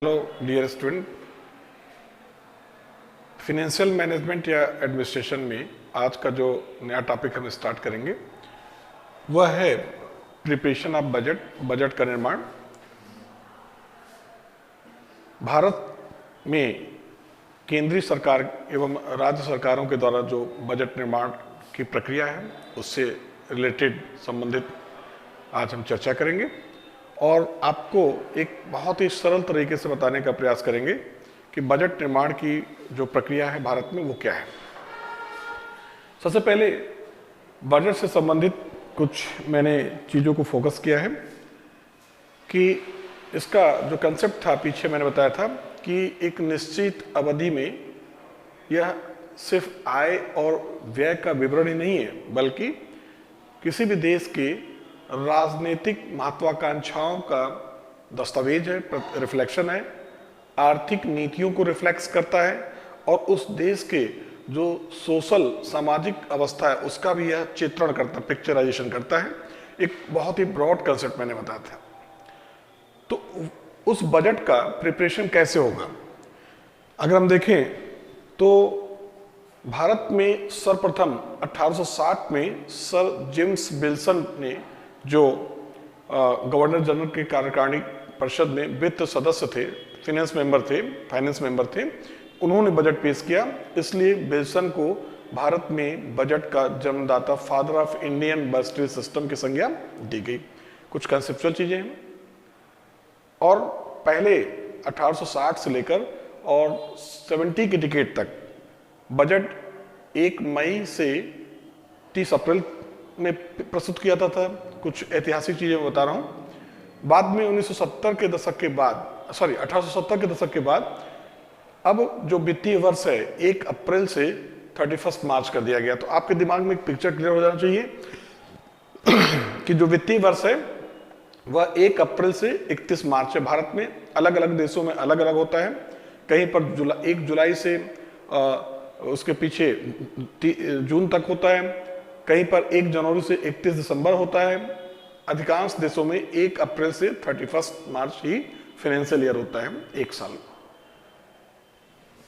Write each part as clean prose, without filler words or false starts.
Hello dear student, financial management या administration में आज का जो नया टॉपिक हम स्टार्ट करेंगे वह है प्रिपरेशन ऑफ बजट का निर्माण। भारत में केंद्रीय सरकार एवं राज्य सरकारों के द्वारा जो बजट निर्माण की प्रक्रिया है उससे रिलेटेड संबंधित आज हम चर्चा करेंगे और आपको एक बहुत ही सरल तरीके से बताने का प्रयास करेंगे कि बजट निर्माण की जो प्रक्रिया है भारत में वो क्या है। सबसे पहले बजट से संबंधित कुछ मैंने चीज़ों को फोकस किया है कि इसका जो कंसेप्ट था पीछे मैंने बताया था कि एक निश्चित अवधि में यह सिर्फ आय और व्यय का विवरण ही नहीं है बल्कि किसी भी देश के राजनीतिक महत्वाकांक्षाओं का दस्तावेज है, रिफ्लेक्शन है, आर्थिक नीतियों को रिफ्लेक्ट करता है और उस देश के जो सोशल सामाजिक अवस्था है उसका भी यह चित्रण करता है, पिक्चराइजेशन करता है। एक बहुत ही ब्रॉड कंसेप्ट मैंने बताया था। तो उस बजट का प्रिपरेशन कैसे होगा अगर हम देखें तो भारत में सर्वप्रथम 1860 में सर जेम्स विल्सन ने जो गवर्नर जनरल के कार्यकारिणी परिषद में वित्त सदस्य थे, फाइनेंस मेंबर थे, उन्होंने बजट पेश किया। इसलिए विल्सन को भारत में बजट का जन्मदाता, father of Indian budgetary system की संज्ञा दी गई। कुछ कंसेप्चुअल चीजें हैं और पहले 1860 से लेकर और 70 के डिकेड तक बजट 1 मई से 30 अप्रैल में प्रस्तुत किया जाता था। कुछ ऐतिहासिक चीजें मैं बता रहा हूं। बाद में 1870 के दशक के बाद अब जो वित्तीय वर्ष है 1 अप्रैल से 31 मार्च कर दिया गया। तो आपके दिमाग में एक पिक्चर क्लियर हो जाना चाहिए कि जो वित्तीय वर्ष है वह 1 अप्रैल से 31 मार्च है। भारत में अलग अलग देशों में अलग अलग होता है। कहीं पर 1 जुलाई से उसके पीछे जून तक होता है, कहीं पर 1 जनवरी से 31 दिसंबर होता है। अधिकांश देशों में 1 अप्रैल से 31 मार्च ही फाइनेंशियल ईयर होता है, एक साल।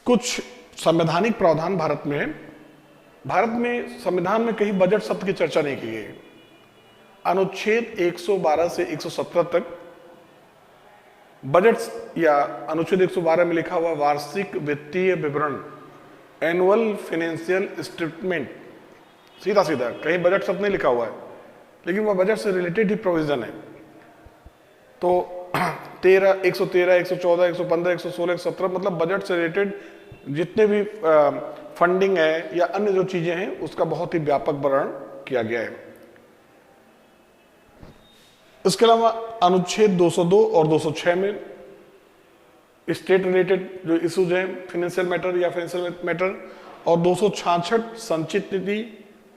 कुछ संवैधानिक प्रावधान भारत में है। भारत में संविधान में कहीं बजट शब्द की चर्चा नहीं की गई। अनुच्छेद 112 से 117 तक बजट या अनुच्छेद 112 में लिखा हुआ वार्षिक वित्तीय विवरण, एनुअल फाइनेंशियल स्टेटमेंट, सीधा सीधा कहीं बजट शब्द नहीं लिखा हुआ है लेकिन वह बजट से रिलेटेड ही प्रोविजन है। तो 113, 114, 115, 116, 117 मतलब बजट से रिलेटेड जितने भी फंडिंग है या अन्य जो चीजें हैं उसका बहुत ही व्यापक वर्णन किया गया है। इसके अलावा अनुच्छेद 202 और 206 में स्टेट रिलेटेड जो इश्यूज हैं, फाइनेंशियल मैटर या फाइनेंशियल मैटर, और 266 संचित निधि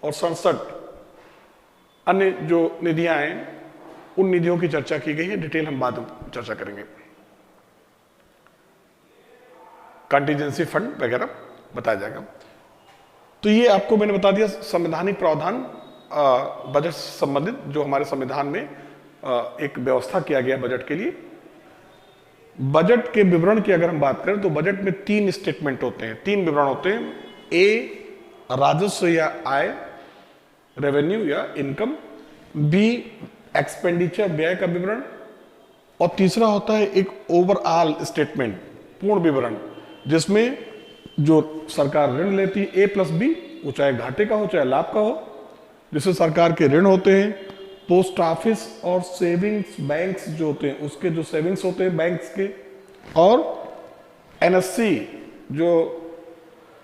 और 67 अन्य जो निधियां हैं उन निधियों की चर्चा की गई है। डिटेल हम बाद में चर्चा करेंगे। कंटीजेंसी फंड वगैरह बताया जाएगा। तो ये आपको मैंने बता दिया संवैधानिक प्रावधान बजट से संबंधित जो हमारे संविधान में एक व्यवस्था किया गया बजट के लिए। बजट के विवरण की अगर हम बात करें तो बजट में 3 स्टेटमेंट होते हैं, 3 विवरण होते हैं। ए, राजस्व या आय, रेवेन्यू या इनकम। बी, एक्सपेंडिचर, व्यय का विवरण। और तीसरा होता है एक ओवरऑल स्टेटमेंट, पूर्ण विवरण, जिसमें जो सरकार ऋण लेती है ए प्लस बी, वो चाहे घाटे का हो चाहे लाभ का हो, जिससे सरकार के ऋण होते हैं। पोस्ट ऑफिस और सेविंग्स बैंक्स जो होते हैं उसके जो सेविंग्स होते हैं बैंक्स के, और एनएससी जो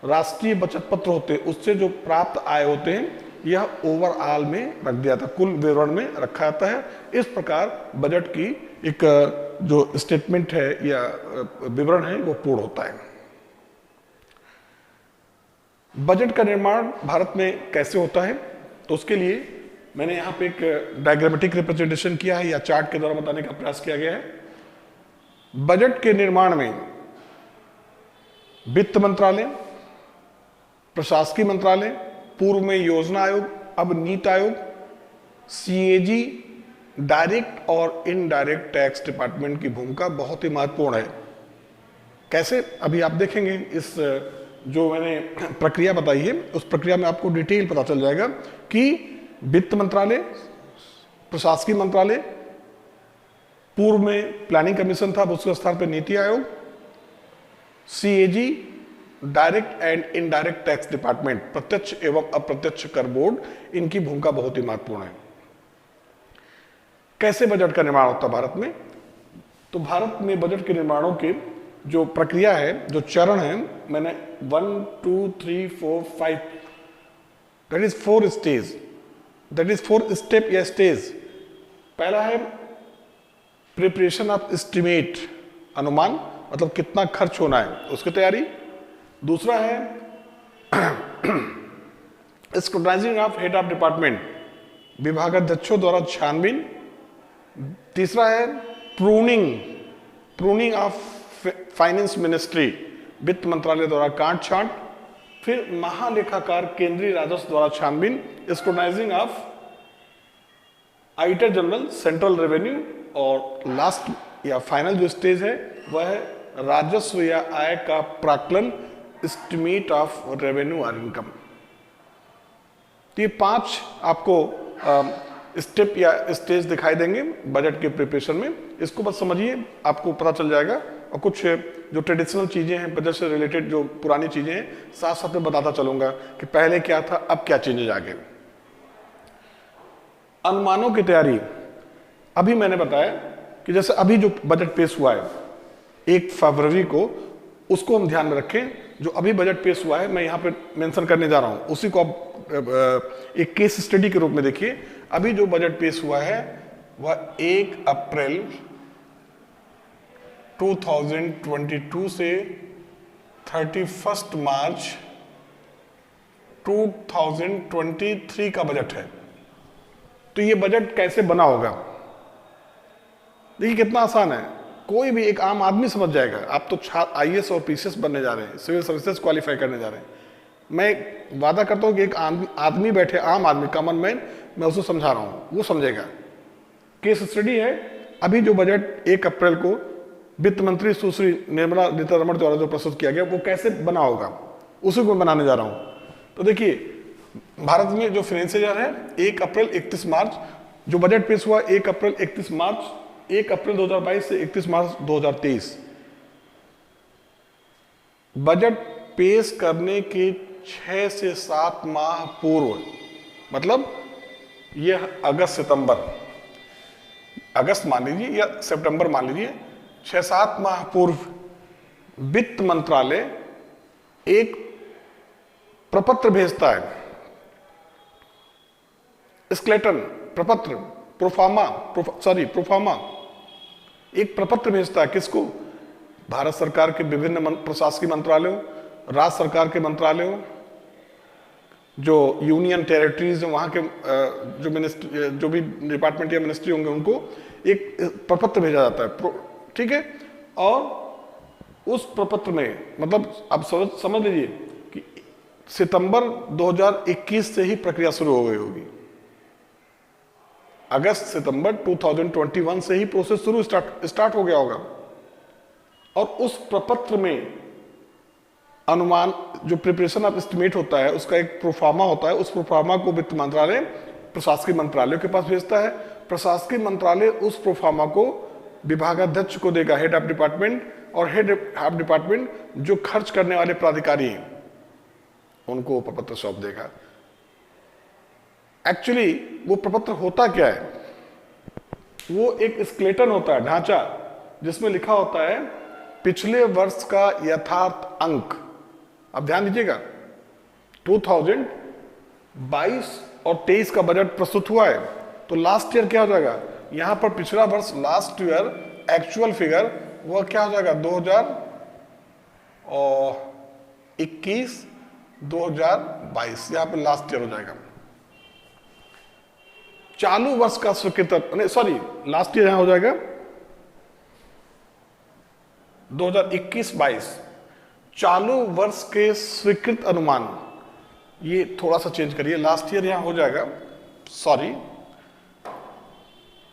राष्ट्रीय बचत पत्र होते हैं उससे जो प्राप्त आय होते हैं, यह ओवरऑल में रख दिया था, कुल विवरण में रखा जाता है। इस प्रकार बजट की एक जो स्टेटमेंट है या विवरण है वो पूर्ण होता है। बजट का निर्माण भारत में कैसे होता है तो उसके लिए मैंने यहाँ पे एक डायग्रामेटिक रिप्रेजेंटेशन किया है या चार्ट के द्वारा बताने का प्रयास किया गया है। बजट के निर्माण में वित्त मंत्रालय, प्रशासकीय मंत्रालय, पूर्व में योजना आयोग, अब नीति आयोग, सीएजी, डायरेक्ट और इनडायरेक्ट टैक्स डिपार्टमेंट की भूमिका बहुत ही महत्वपूर्ण है। कैसे, अभी आप देखेंगे इस जो मैंने प्रक्रिया बताई है उस प्रक्रिया में आपको डिटेल पता चल जाएगा कि वित्त मंत्रालय, प्रशासकीय मंत्रालय, पूर्व में प्लानिंग कमीशन था, उसके स्थान पर NITI Aayog, CAG, direct and indirect tax department, प्रत्यक्ष एवं अप्रत्यक्ष कर बोर्ड, इनकी भूमिका बहुत ही महत्वपूर्ण है। कैसे बजट का निर्माण होता है भारत में? तो भारत में बजट के निर्माणों के जो प्रक्रिया है, जो चरण है, मैंने 1 2 3 4 5 that is 4 stage, that is 4 step या स्टेज। पहला है प्रिपरेशन ऑफ एस्टिमेट, अनुमान, मतलब कितना खर्च होना है उसकी तैयारी। दूसरा है scrutinising of head of department, विभागाध्यक्षों द्वारा छानबीन। तीसरा है प्रूनिंग ऑफ फाइनेंस मिनिस्ट्री, वित्त मंत्रालय द्वारा काट छांट। फिर महालेखाकार केंद्रीय राजस्व द्वारा छानबीन, scrutinising of auditor general, central revenue. और लास्ट या फाइनल जो स्टेज है वह है राजस्व या आय का प्राक्कलन, एस्टिमेट ऑफ रेवेन्यू और इनकम। ये 5 आपको स्टेप या स्टेज दिखाई देंगे बजट के प्रिपरेशन में। इसको बस समझिए, आपको पता चल जाएगा। और कुछ जो ट्रेडिशनल चीज़ें हैं, बजट से रिलेटेड जो पुरानी चीज़ें हैं, साथ साथ में बताता चलूंगा कि पहले क्या था, अब क्या चेंजेज आ गए। अनुमानों की तैयारी, अभी मैंने बताया कि जैसे अभी जो बजट पेश हुआ है 1 फरवरी को, उसको हम ध्यान में रखें। जो अभी बजट पेश हुआ है मैं यहाँ पे मेंशन करने जा रहा हूँ, उसी को आप एक केस स्टडी के रूप में देखिए। अभी जो बजट पेश हुआ है वह 1 अप्रैल 2022 से 31 मार्च 2023 का बजट है। तो ये बजट कैसे बना होगा, देखिए कितना आसान है, कोई भी एक आम आदमी समझ जाएगा। आप तो आईएएस और पीसीएस बनने जा रहे हैं, सिविल सर्विसेज क्वालिफाई करने जा रहे हैं। मैं वादा करता हूं कि एक आदमी बैठे, आम आदमी, कॉमन मैन, मैं उसको समझा रहा हूं, वो समझेगा। केस स्टडी है, अभी जो बजट 1 अप्रैल को वित्त मंत्री सुश्री निर्मला सीतारमण द्वारा जो प्रस्तुत किया गया वो कैसे बना होगा, उसी को बनाने जा रहा हूं। तो देखिए, भारत में जो फाइनेंशियल ईयर है 1 अप्रैल 31 मार्च, जो बजट पेश हुआ 1 अप्रैल 31 मार्च, 1 अप्रैल 2022 से 31 मार्च 2023। बजट पेश करने के 6 से 7 माह पूर्व, मतलब यह अगस्त मान लीजिए या सितंबर मान लीजिए, 6-7 माह पूर्व वित्त मंत्रालय एक प्रपत्र भेजता है, स्केलेटन प्रपत्र, प्रोफार्मा, एक प्रपत्र भेजता है। किसको? भारत सरकार के विभिन्न प्रशासकीय मंत्रालयों, राज्य सरकार के मंत्रालयों, जो यूनियन टेरिटरीज, वहाँ के जो मिनिस्ट्री, जो भी डिपार्टमेंट या मिनिस्ट्री होंगे, उनको एक प्रपत्र भेजा जाता है, ठीक है। और उस प्रपत्र में, मतलब अब समझ लीजिए कि सितंबर 2021 से ही प्रक्रिया शुरू हो गई होगी। अगस्त सितंबर 2021 से ही प्रोसेस शुरू स्टार्ट हो गया होगा। और उस प्रपत्र में अनुमान, जो प्रिपरेशन ऑफ एस्टिमेट होता है, उसका एक प्रोफार्मा होता है। उस प्रोफार्मा को वित्त मंत्रालय प्रशासकीय मंत्रालय के पास भेजता है। प्रशासकीय मंत्रालय उस प्रोफार्मा को विभागाध्यक्ष को देगा, हेड ऑफ डिपार्टमेंट, और हेड ऑफ डिपार्टमेंट जो खर्च करने वाले प्राधिकारी हैं उनको प्रपत्र सौंप देगा। एक्चुअली वो प्रपत्र होता क्या है? वो एक स्केलेटन होता है, ढांचा, जिसमें लिखा होता है पिछले वर्ष का यथार्थ अंक। अब ध्यान दीजिएगा, 2022 और 23 का बजट प्रस्तुत हुआ है, तो लास्ट ईयर क्या हो जाएगा? यहां पर पिछला वर्ष, लास्ट ईयर एक्चुअल फिगर, वह क्या हो जाएगा? 2021 2022, यहां पर लास्ट ईयर हो जाएगा। चालू वर्ष का स्वीकृत, लास्ट ईयर यहां हो जाएगा 2021-22। चालू वर्ष के स्वीकृत अनुमान, ये थोड़ा सा चेंज करिए, लास्ट ईयर यहां हो जाएगा,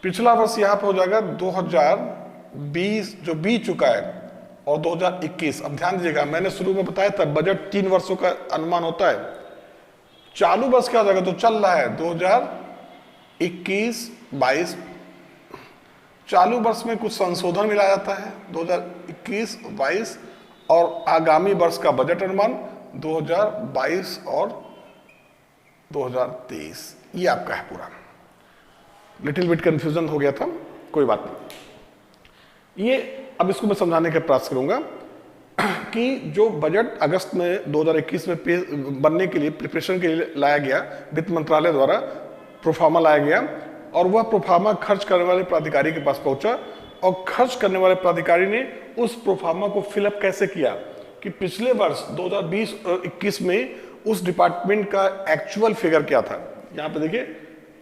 पिछला वर्ष यहां पे हो जाएगा 2020 जो बीत चुका है, और 2021। अब ध्यान दीजिएगा, मैंने शुरू में बताया था बजट 3 वर्षों का अनुमान होता है। चालू वर्ष क्या हो जाएगा, तो चल रहा है 2021-22, चालू वर्ष में कुछ संशोधन मिला जाता है 2021-22, और आगामी वर्ष का बजट अनुमान 2022 और 2023। ये आपका है पूरा। लिटिल बिट कंफ्यूजन हो गया था, कोई बात नहीं। ये अब इसको मैं समझाने का प्रयास करूंगा कि जो बजट अगस्त में 2021 में बनने के लिए, प्रिपरेशन के लिए लाया गया, वित्त मंत्रालय द्वारा प्रोफार्मा लाया गया, और वह प्रोफार्मा खर्च करने वाले प्राधिकारी के पास पहुंचा, और खर्च करने वाले प्राधिकारी ने उस प्रोफार्मा को फिलअप कैसे किया कि पिछले वर्ष 2020 और 21 में उस डिपार्टमेंट का एक्चुअल फिगर क्या था। यहां पे देखिए,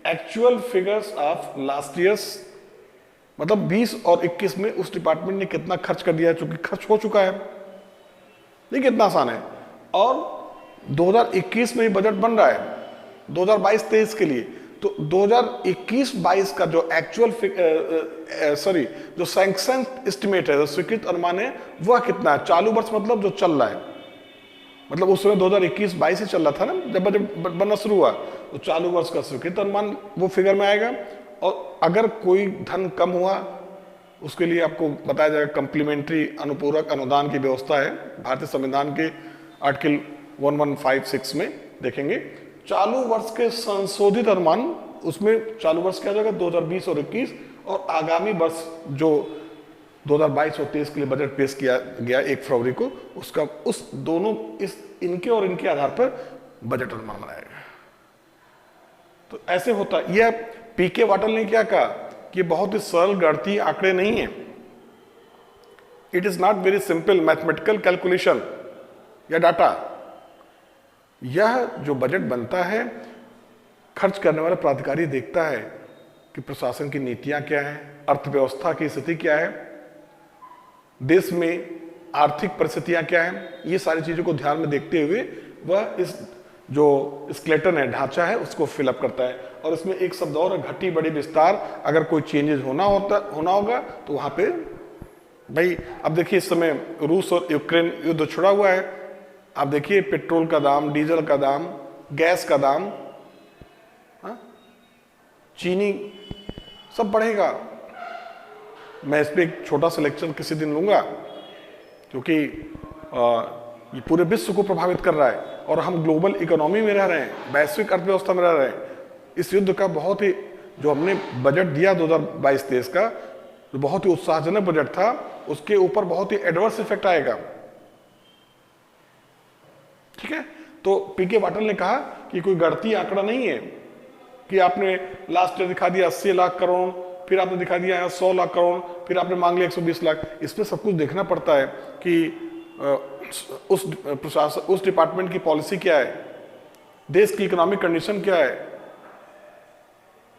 actual figures of last years, मतलब 20 और 21 में उस डिपार्टमेंट ने कितना खर्च कर दिया है, चूंकि खर्च हो चुका है। देखिए कितना आसान है। और 2021 में बजट बन रहा है 2022-23 के लिए, तो 2021-22 का जो एक्चुअल जो सैंक्शन एस्टिमेट है, जो स्वीकृत अनुमान है, वह कितना है। चालू वर्ष मतलब जो चल रहा है, मतलब उस समय 2021-22 ही चल रहा था ना जब बजट बनना शुरू हुआ, तो चालू वर्ष का स्वीकृत अनुमान वो फिगर में आएगा। और अगर कोई धन कम हुआ, उसके लिए आपको बताया जाएगा कम्प्लीमेंट्री अनुपूरक अनुदान की व्यवस्था है, भारतीय संविधान के आर्टिकल 1156 में देखेंगे। चालू वर्ष के संशोधित अनुमान, उसमें चालू वर्ष क्या जाएगा 2020 और 21, और आगामी वर्ष जो 2022 और 23 के लिए बजट पेश किया गया 1 फरवरी को, उसका उस दोनों इनके और इनके आधार पर बजट अनुमान बनाया गया। तो ऐसे होता है। यह पीके वाटल ने क्या कहा कि बहुत ही सरल गणितीय आंकड़े नहीं है, it is not very simple mathematical calculation या डाटा। यह जो बजट बनता है, खर्च करने वाला प्राधिकारी देखता है कि प्रशासन की नीतियां क्या है, अर्थव्यवस्था की स्थिति क्या है, देश में आर्थिक परिस्थितियां क्या हैं, ये सारी चीजों को ध्यान में देखते हुए वह इस जो स्केलेटन है, ढांचा है, उसको फिलअप करता है। और इसमें एक शब्द और, घटी बड़ी विस्तार, अगर कोई चेंजेस होना होगा तो वहां पे भाई, अब देखिए इस समय रूस और यूक्रेन युद्ध छुड़ा हुआ है। आप देखिए पेट्रोल का दाम, डीजल का दाम, गैस का दाम, चीनी, सब बढ़ेगा। मैं इस पर एक छोटा सा लेक्चर किसी दिन लूंगा, क्योंकि ये पूरे विश्व को प्रभावित कर रहा है और हम ग्लोबल इकोनॉमी में रह रहे हैं, वैश्विक अर्थव्यवस्था में रह रहे हैं। इस युद्ध का बहुत ही, जो हमने बजट दिया 2022-23 का, जो बहुत ही उत्साहजनक बजट था, उसके ऊपर बहुत ही एडवर्स इफेक्ट आएगा। ठीक है, तो पीके वाटल ने कहा कि कोई गणितीय आंकड़ा नहीं है कि आपने लास्ट ईयर दिखा दिया 80 लाख करोड़, फिर आपने दिखा दिया 100 लाख करोड़, फिर आपने मांग लिया 120 लाख। इसमें सब कुछ देखना पड़ता है कि उस डिपार्टमेंट की पॉलिसी क्या है, देश की इकोनॉमिक कंडीशन क्या है,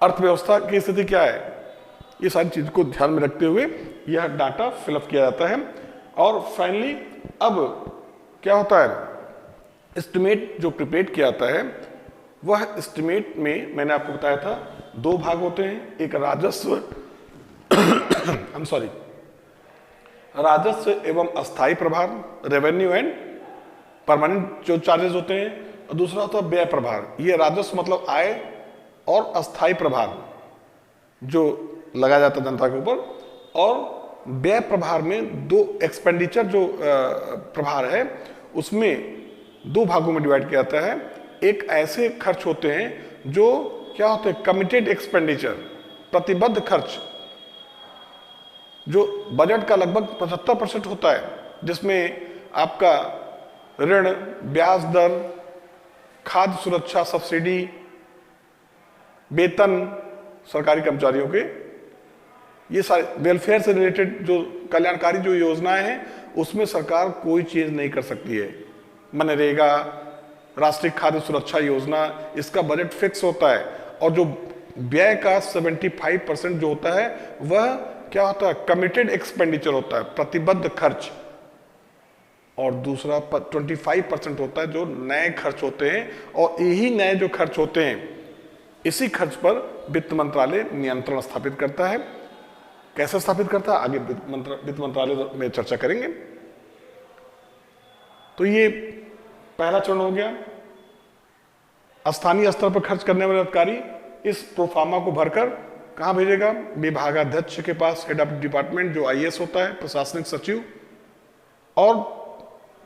अर्थव्यवस्था की स्थिति क्या है, ये सारी चीज को ध्यान में रखते हुए यह डाटा फिलअप किया जाता है। और फाइनली अब क्या होता है, एस्टिमेट जो प्रिपेयर किया जाता है, वह एस्टिमेट में मैंने आपको बताया था 2 भाग होते हैं। एक राजस्व राजस्व एवं अस्थायी प्रभार, रेवेन्यू एंड परमानेंट जो चार्जेस होते हैं, और दूसरा होता है व्यय प्रभार। ये राजस्व मतलब आय, और अस्थायी प्रभार जो लगाया जाता है जनता के ऊपर, और व्यय प्रभार में 2 एक्सपेंडिचर जो प्रभार है, उसमें 2 भागों में डिवाइड किया जाता है। एक ऐसे खर्च होते हैं जो क्या होते हैं, कमिटेड एक्सपेंडिचर, प्रतिबद्ध खर्च, जो बजट का लगभग 75% होता है, जिसमें आपका ऋण, ब्याज दर, खाद्य सुरक्षा सब्सिडी, वेतन सरकारी कर्मचारियों के, ये सारे वेलफेयर से रिलेटेड जो कल्याणकारी जो योजनाएं हैं, उसमें सरकार कोई चेंज नहीं कर सकती है। मनरेगा, राष्ट्रीय खाद्य सुरक्षा योजना, इसका बजट फिक्स होता है। और जो व्यय का 75% जो होता है, वह क्या होता है, कमिटेड एक्सपेंडिचर होता है, प्रतिबद्ध खर्च। और दूसरा 25% होता है जो नए खर्च होते हैं, और यही नए जो खर्च होते हैं, इसी खर्च पर वित्त मंत्रालय नियंत्रण स्थापित करता है। कैसे स्थापित करता है, आगे वित्त मंत्रालय में चर्चा करेंगे। तो ये पहला चरण हो गया। स्थानीय स्तर पर खर्च करने वाले अधिकारी इस प्रोफार्मा को भरकर कहां भेजेगा? विभागाध्यक्ष के पास, हेड ऑफ डिपार्टमेंट जो आईएएस होता है, प्रशासनिक सचिव। और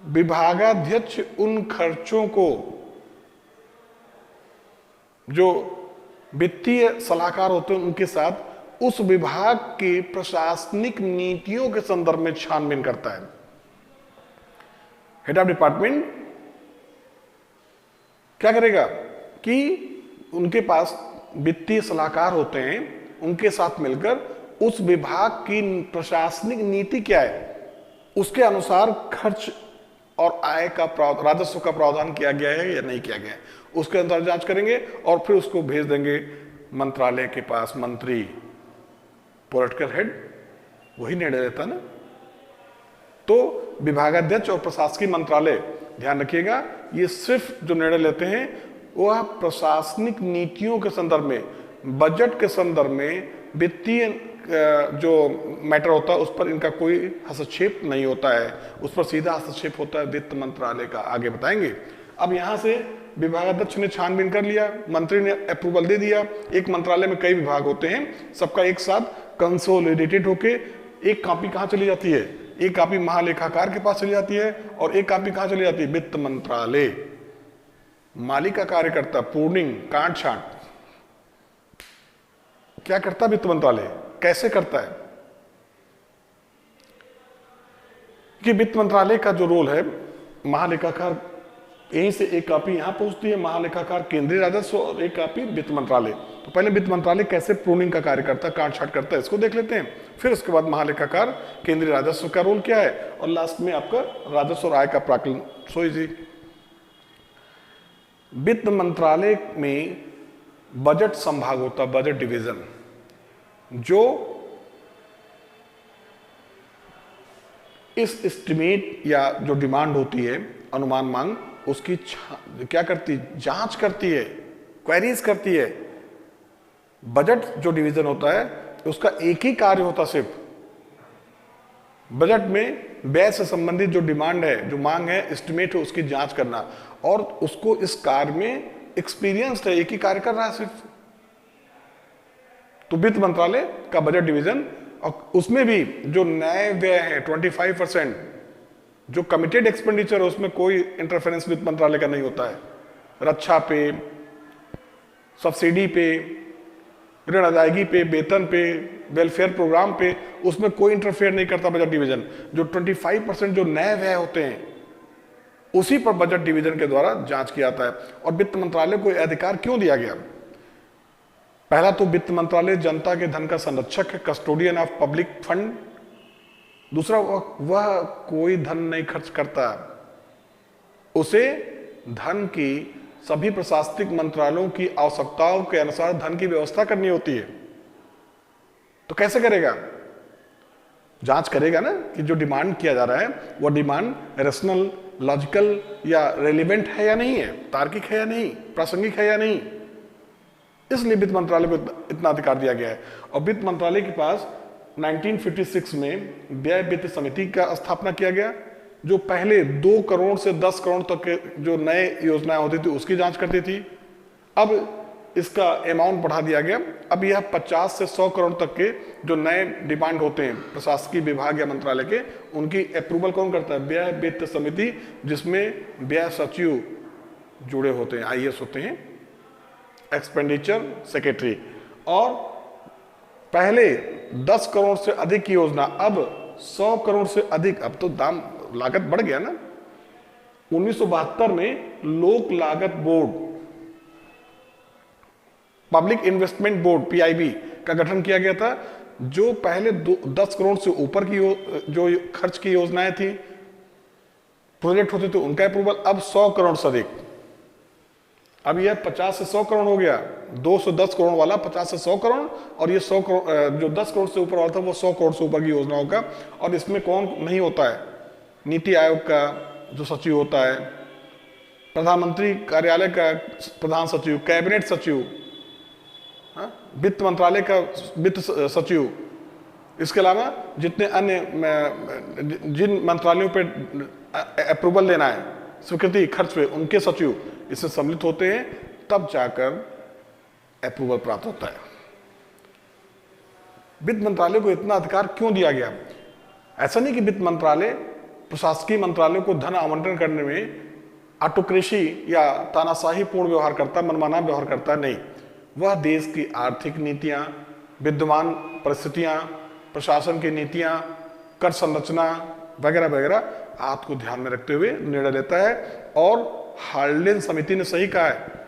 विभागाध्यक्ष उन खर्चों को जो वित्तीय सलाहकार होते हैं उनके साथ उस विभाग की प्रशासनिक नीतियों के संदर्भ में छानबीन करता है। हेड ऑफ डिपार्टमेंट क्या करेगा कि उनके पास वित्तीय सलाहकार होते हैं, उनके साथ मिलकर उस विभाग की प्रशासनिक नीति क्या है उसके अनुसार खर्च और आय का राजस्व का प्रावधान किया गया है या नहीं किया गया है, उसके अंदर जांच करेंगे और फिर उसको भेज देंगे मंत्रालय के पास। मंत्री पॉलिटिकल हेड वही निर्णय लेता ना। तो विभागाध्यक्ष और प्रशासकीय मंत्रालय, ध्यान रखिएगा, ये सिर्फ जो निर्णय लेते हैं वह प्रशासनिक नीतियों के संदर्भ में, बजट के संदर्भ में, वित्तीय जो मैटर होता है उस पर इनका कोई हस्तक्षेप नहीं होता है, उस पर सीधा हस्तक्षेप होता है वित्त मंत्रालय का। आगे बताएंगे। अब यहां से विभागाध्यक्ष ने छानबीन कर लिया, मंत्री ने अप्रूवल दे दिया। एक मंत्रालय में कई विभाग होते हैं, सबका एक साथ कंसोलिडेटेड होके एक कॉपी कहां चली जाती है? एक कॉपी महालेखाकार के पास चली जाती है और एक कॉपी कहां चली जाती है? वित्त मंत्रालय। माली का कार्य करता, पूर्णिंग, काट छांट क्या करता वित्त मंत्रालय? कैसे करता है कि वित्त मंत्रालय का जो रोल है, महालेखाकार यहीं से एक कॉपी यहां पहुंचती है, महालेखाकार केंद्रीय राजस्व और एक कॉपी वित्त मंत्रालय। तो पहले वित्त मंत्रालय कैसे प्रूनिंग का कार्य करता है, काट छाट करता है, इसको देख लेते हैं। फिर उसके बाद महालेखाकार केंद्रीय राजस्व का रोल क्या है और लास्ट में आपका राजस्व और आय का प्राकलन। So easy. वित्त मंत्रालय में बजट संभाग होता है, बजट डिवीजन, जो इस एस्टिमेट या जो डिमांड होती है, अनुमान मांग, उसकी क्या करती? जांच करती है, क्वेरीज करती है। बजट जो डिवीजन होता है उसका एक ही कार्य होता, सिर्फ बजट में व्यय से संबंधित जो डिमांड है, जो मांग है, एस्टिमेट है, उसकी जांच करना। और उसको इस कार्य में एक्सपीरियंस है, एक ही कार्य कर रहा है सिर्फ। तो वित्त मंत्रालय का बजट डिवीजन, और उसमें भी जो नए व्यय है 25%, जो कमिटेड एक्सपेंडिचर है उसमें कोई इंटरफेरेंस वित्त मंत्रालय का नहीं होता है। रक्षा पे, सब्सिडी पे, ऋण अदायगी पे, वेतन पे, वेलफेयर प्रोग्राम पे, उसमें कोई इंटरफेयर नहीं करता बजट डिवीजन। जो 25% जो नए व्यय होते हैं उसी पर बजट डिवीजन के द्वारा जांच किया जाता है। और वित्त मंत्रालय को यह अधिकार क्यों दिया गया? पहला तो वित्त मंत्रालय जनता के धन का संरक्षक है, कस्टोडियन ऑफ पब्लिक फंड। दूसरा, वह कोई धन नहीं खर्च करता, उसे धन की सभी प्रशासनिक मंत्रालयों की आवश्यकताओं के अनुसार धन की व्यवस्था करनी होती है। तो कैसे करेगा? जांच करेगा ना कि जो डिमांड किया जा रहा है वह डिमांड रेशनल, लॉजिकल या रेलिवेंट है या नहीं है, तार्किक है या नहीं, प्रासंगिक है या नहीं। इसलिए वित्त मंत्रालय को इतना अधिकार दिया गया है। और वित्त मंत्रालय के पास 1956 में व्यय वित्त समिति का स्थापना किया गया, जो पहले 2 करोड़ से 10 करोड़ तक के जो नए योजनाएं होती थी उसकी जांच करती थी। अब इसका अमाउंट बढ़ा दिया गया, अब यह 50 से 100 करोड़ तक के जो नए डिमांड होते हैं प्रशासकीय विभाग या मंत्रालय के, उनकी अप्रूवल कौन करता है? व्यय वित्त समिति, जिसमें व्यय सचिव जुड़े होते हैं, आईएएस होते हैं, एक्सपेंडिचर सेक्रेटरी। और पहले 10 करोड़ से अधिक की योजना, अब 100 करोड़ से अधिक, अब तो दाम लागत बढ़ गया ना। 1972 में लोक लागत board, public investment board, PIB का गठन किया गया था, जो पहले 10 करोड़ से ऊपर की जो खर्च की योजनाएं थी, प्रोजेक्ट होते थे, उनका अप्रूवल। अब 100 करोड़ से अधिक, अब यह 50 से 100 करोड़ हो गया। 210 करोड़ वाला 50 से 100 करोड़, और ये 100 करोड़ जो 10 करोड़ से ऊपर वाला था वो 100 करोड़ से ऊपर की योजनाओं का। और इसमें कौन नहीं होता है? नीति आयोग का जो सचिव होता है, प्रधानमंत्री कार्यालय का प्रधान सचिव, कैबिनेट सचिव, वित्त मंत्रालय का वित्त सचिव, इसके अलावा जितने अन्य जिन मंत्रालयों पे अप्रूवल लेना है, स्वीकृति खर्च पे, उनके सचिव इसमें सम्मिलित होते हैं, तब जाकर अप्रूवल प्राप्त होता है। वित्त मंत्रालय को इतना अधिकार क्यों दिया गया? ऐसा नहीं कि वित्त मंत्रालय प्रशासकीय मंत्रालयों को धन आवंटन करने में ऑटोक्रेसी या तानाशाही पूर्ण व्यवहार करता, मनमाना व्यवहार करता नहीं। वह देश की आर्थिक नीतियां, विद्यमान परिस्थितियां, प्रशासन की नीतियां, कर संरचना वगैरह वगैरह आदि को ध्यान में रखते हुए निर्णय लेता है। और हार्लेन समिति ने सही कहा है,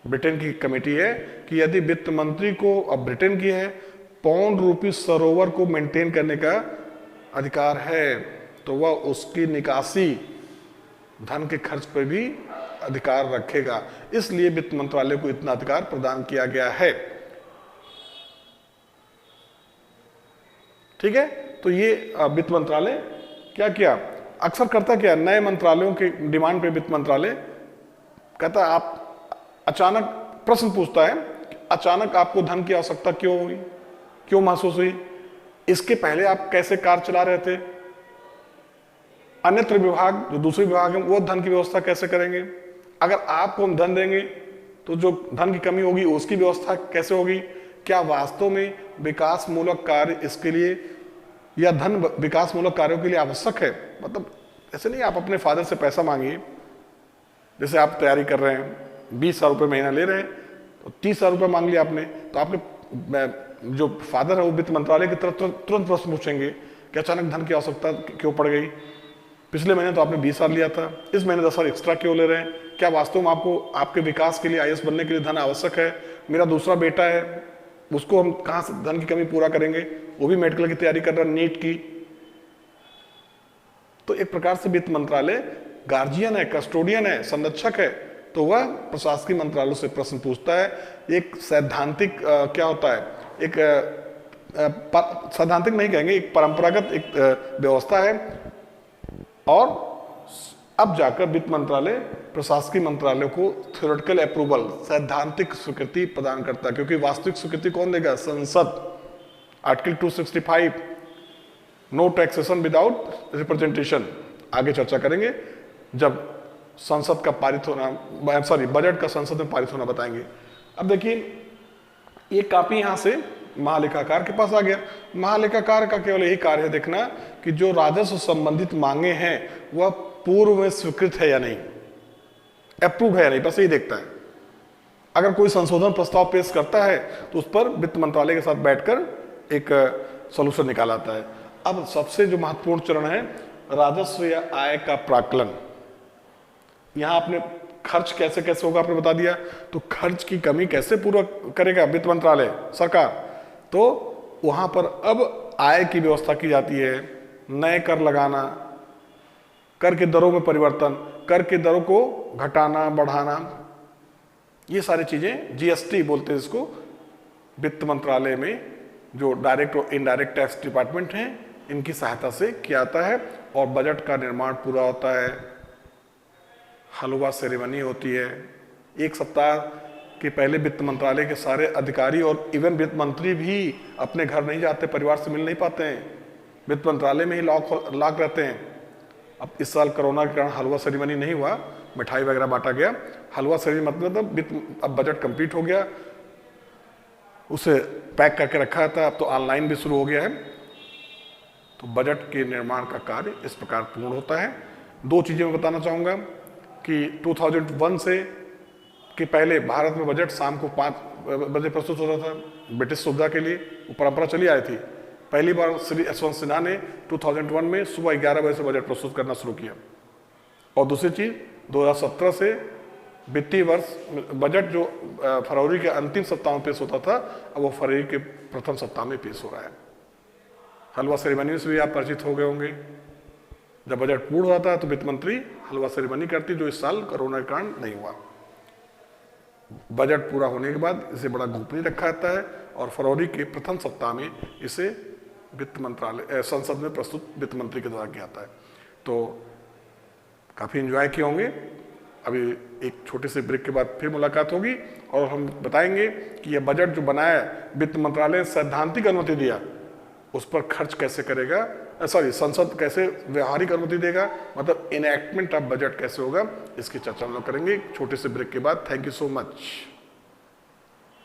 ब्रिटेन की कमेटी है, कि यदि वित्त मंत्री को, अब ब्रिटेन की है, पौंड रूपी सरोवर को मेंटेन करने का अधिकार है, तो वह उसकी निकासी, धन के खर्च पर भी अधिकार रखेगा। इसलिए वित्त मंत्रालय को इतना अधिकार प्रदान किया गया है। ठीक है, तो ये वित्त मंत्रालय क्या किया, अक्सर करता क्या, नए मंत्रालयों के डिमांड पे वित्त मंत्रालय कहता है, आप अचानक प्रश्न पूछता है, अचानक आपको धन की आवश्यकता क्यों हुई, क्यों महसूस हुई, इसके पहले आप कैसे कार्य चला रहे थे, अन्यत्र विभाग जो दूसरे विभाग हैं वो धन की व्यवस्था कैसे करेंगे, अगर आपको हम धन देंगे तो जो धन की कमी होगी उसकी व्यवस्था कैसे होगी, क्या वास्तव में विकास मूलक कार्य इसके लिए या धन विकास मूलक कार्यों के लिए आवश्यक है। मतलब ऐसे नहीं आप अपने फादर से पैसा मांगिए, जैसे आप तैयारी कर रहे हैं 20,000 रुपये महीना ले रहे हैं, तो 30,000 रुपये मांग लिया आपने, तो आपके जो फादर है वो वित्त मंत्रालय की तरफ तुरंत प्रश्न पूछेंगे कि अचानक धन की आवश्यकता क्यों पड़ गई, पिछले महीने तो आपने 20,000 लिया था, इस महीने 10,000 एक्स्ट्रा क्यों ले रहे हैं, क्या वास्तव में आपको आपके विकास के लिए आईएएस बनने के लिए धन आवश्यक है, मेरा दूसरा बेटा है उसको हम कहाँ से धन की कमी पूरा करेंगे, वो भी मेडिकल की तैयारी कर रहा है, नीट की। तो एक प्रकार से वित्त मंत्रालय गार्जियन है, कस्टोडियन है, संरक्षक है, तो वह प्रशासकीय मंत्रालयों से प्रश्न पूछता है। एक सैद्धांतिक क्या होता है, एक सैद्धांतिक नहीं कहेंगे, एक परंपरागत एक व्यवस्था है। और अब जाकर वित्त मंत्रालय प्रशासकीय मंत्रालय को थ्योरेटिकल अप्रूवल, सैद्धांतिक स्वीकृति प्रदान करता है, क्योंकि वास्तविक स्वीकृति कौन देगा, संसद। Article 265, no taxation without representation, आगे चर्चा करेंगे जब संसद का पारित होना, सॉरी बजट का संसद में पारित होना बताएंगे। अब देखिए ये कापी यहां से महालेखाकार के पास आ गया। महालेखाकार का केवल यही कार्य है देखना कि जो राजस्व संबंधित मांगे हैं वह पूर्व में स्वीकृत है या नहीं, अप्रूव है या नहीं, बस यही देखता है। अगर कोई संशोधन प्रस्ताव पेश करता है तो उस पर वित्त मंत्रालय के साथ बैठकर एक सॉल्यूशन निकाला है। अब सबसे जो महत्वपूर्ण चरण है राजस्व या आय का प्राक्कलन। यहां आपने खर्च कैसे कैसे होगा आपने बता दिया, तो खर्च की कमी कैसे पूरा करेगा वित्त मंत्रालय, सरकार, तो वहां पर अब आय की व्यवस्था की जाती है। नए कर लगाना, कर के दरों में परिवर्तन, कर के दरों को घटाना बढ़ाना, ये सारी चीजें जीएसटी बोलते हैं इसको, वित्त मंत्रालय में जो डायरेक्ट और इनडायरेक्ट टैक्स डिपार्टमेंट हैं इनकी सहायता से किया जाता है। और बजट का निर्माण पूरा होता है, हलवा सेरेमनी होती है। एक सप्ताह के पहले वित्त मंत्रालय के सारे अधिकारी और इवन वित्त मंत्री भी अपने घर नहीं जाते, परिवार से मिल नहीं पाते हैं, वित्त मंत्रालय में ही लॉक रहते हैं। अब इस साल कोरोना के कारण हलवा सेरेमनी नहीं हुआ, मिठाई वगैरह बांटा गया। हलवा सेरेमनी मतलब अब बजट कंप्लीट हो गया, उसे पैक करके रखा था, अब तो ऑनलाइन भी शुरू हो गया है। तो बजट के निर्माण का कार्य इस प्रकार पूर्ण होता है। दो चीजें मैं बताना चाहूँगा कि 2001 से के पहले भारत में बजट शाम को 5 बजे प्रस्तुत होता था, ब्रिटिश सुविधा के लिए वो परंपरा चली आई थी। पहली बार श्री यशवंत सिन्हा ने 2001 में सुबह 11 बजे से बजट प्रस्तुत करना शुरू किया। और दूसरी चीज 2017 से वित्तीय वर्ष बजट जो फरवरी के अंतिम सप्ताह में पेश होता था, अब वो फरवरी के प्रथम सप्ताह में पेश हो रहा है। हलवा सेरेमनी से भी आप परिचित हो गए होंगे। जब बजट पूर्ण होता है तो वित्त मंत्री हलवा सेरेमनी करती, जो इस साल कोरोना के कारण नहीं हुआ। बजट पूरा होने के बाद इसे बड़ा गोपनीय रखा जाता है और फरवरी के प्रथम सप्ताह में इसे वित्त मंत्रालय संसद में प्रस्तुत वित्त मंत्री के द्वारा किया जाता है। तो काफी एंजॉय किए होंगे। अभी एक छोटे से ब्रेक के बाद फिर मुलाकात होगी और हम बताएंगे कि यह बजट जो बनाया वित्त मंत्रालय सैद्धांतिक अनुमति दिया उस पर खर्च कैसे करेगा, सॉरी संसद कैसे व्यवहारिक अनुमति देगा, मतलब इनएक्टमेंट ऑफ बजट कैसे होगा, इसकी चर्चा हम लोग करेंगे छोटे से ब्रेक के बाद। Thank you so much.